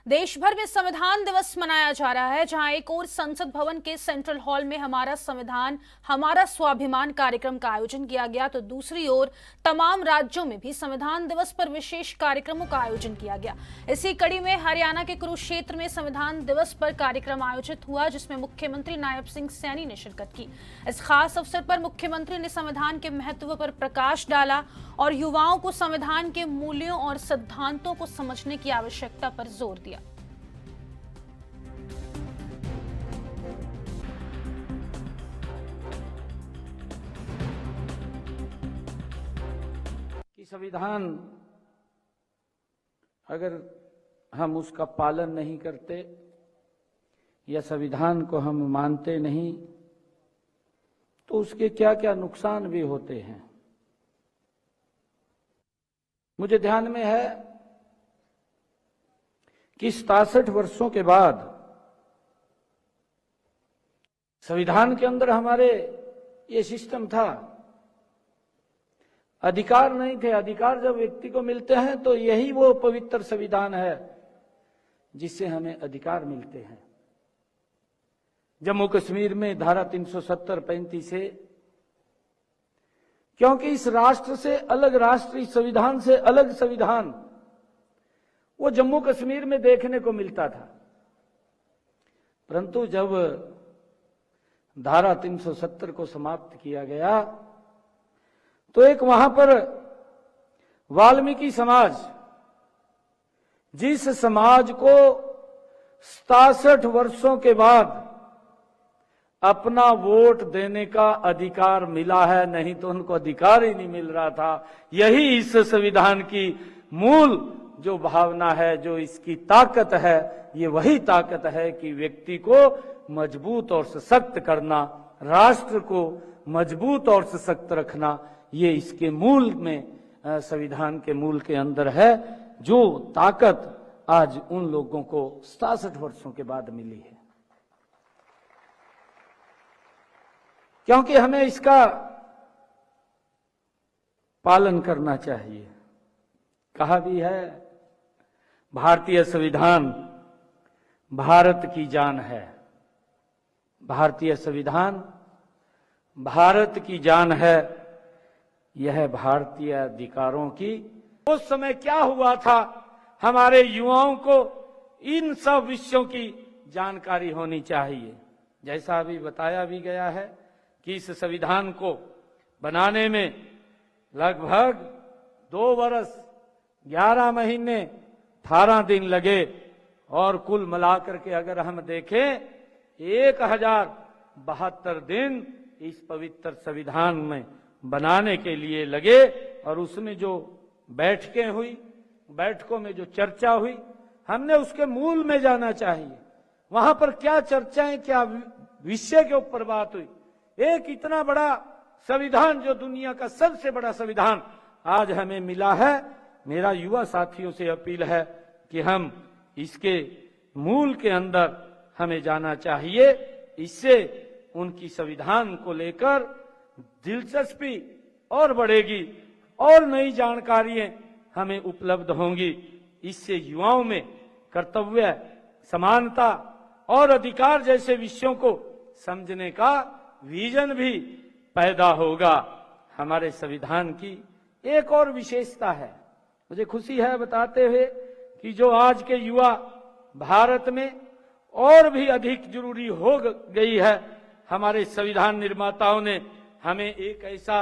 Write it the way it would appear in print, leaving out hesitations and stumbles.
देश भर में संविधान दिवस मनाया जा रहा है, जहां एक ओर संसद भवन के सेंट्रल हॉल में हमारा संविधान हमारा स्वाभिमान कार्यक्रम का आयोजन किया गया, तो दूसरी ओर तमाम राज्यों में भी संविधान दिवस पर विशेष कार्यक्रमों का आयोजन किया गया। इसी कड़ी में हरियाणा के कुरुक्षेत्र में संविधान दिवस पर कार्यक्रम आयोजित हुआ, जिसमें मुख्यमंत्री नायब सिंह सैनी ने शिरकत की। इस खास अवसर पर मुख्यमंत्री ने संविधान के महत्व पर प्रकाश डाला और युवाओं को संविधान के मूल्यों और सिद्धांतों को समझने की आवश्यकता पर जोर दिया। कि संविधान अगर हम उसका पालन नहीं करते या संविधान को हम मानते नहीं तो उसके क्या क्या नुकसान भी होते हैं। मुझे ध्यान में है कि 67 वर्षों के बाद संविधान के अंदर हमारे ये सिस्टम था, अधिकार नहीं थे। अधिकार जब व्यक्ति को मिलते हैं तो यही वो पवित्र संविधान है जिससे हमें अधिकार मिलते हैं। जम्मू कश्मीर में धारा 370-35 से, क्योंकि इस राष्ट्र से अलग राष्ट्र, इस संविधान से अलग संविधान वो जम्मू कश्मीर में देखने को मिलता था। परंतु जब धारा 370 को समाप्त किया गया तो एक वहां पर वाल्मीकि समाज, जिस समाज को 67 वर्षों के बाद अपना वोट देने का अधिकार मिला है, नहीं तो उनको अधिकार ही नहीं मिल रहा था। यही इस संविधान की मूल जो भावना है, जो इसकी ताकत है, ये वही ताकत है कि व्यक्ति को मजबूत और सशक्त करना, राष्ट्र को मजबूत और सशक्त रखना, ये इसके मूल में, संविधान के मूल के अंदर है, जो ताकत आज उन लोगों को 67 वर्षों के बाद मिली है। क्योंकि हमें इसका पालन करना चाहिए। कहा भी है, भारतीय संविधान भारत की जान है। भारतीय संविधान भारत की जान है, यह भारतीय अधिकारों की। उस समय क्या हुआ था, हमारे युवाओं को इन सब विषयों की जानकारी होनी चाहिए। जैसा अभी बताया भी गया है कि इस संविधान को बनाने में लगभग 2 वर्ष 11 महीने 18 दिन लगे, और कुल मिलाकर के अगर हम देखें 1072 दिन इस पवित्र संविधान में बनाने के लिए लगे। और उसमें जो बैठकें हुई, बैठकों में जो चर्चा हुई, हमने उसके मूल में जाना चाहिए। वहां पर क्या चर्चाएं, क्या विषय के ऊपर बात हुई। एक इतना बड़ा संविधान, जो दुनिया का सबसे बड़ा संविधान आज हमें मिला है, मेरा युवा साथियों से अपील है कि हम इसके मूल के अंदर हमें जाना चाहिए। इससे उनकी संविधान को लेकर दिलचस्पी और बढ़ेगी और नई जानकारियां हमें उपलब्ध होंगी। इससे युवाओं में कर्तव्य, समानता और अधिकार जैसे विषयों को समझने का विजन भी पैदा होगा। हमारे संविधान की एक और विशेषता है, मुझे खुशी है बताते हुए कि जो आज के युवा भारत में और भी अधिक जरूरी हो गई है। हमारे संविधान निर्माताओं ने हमें एक ऐसा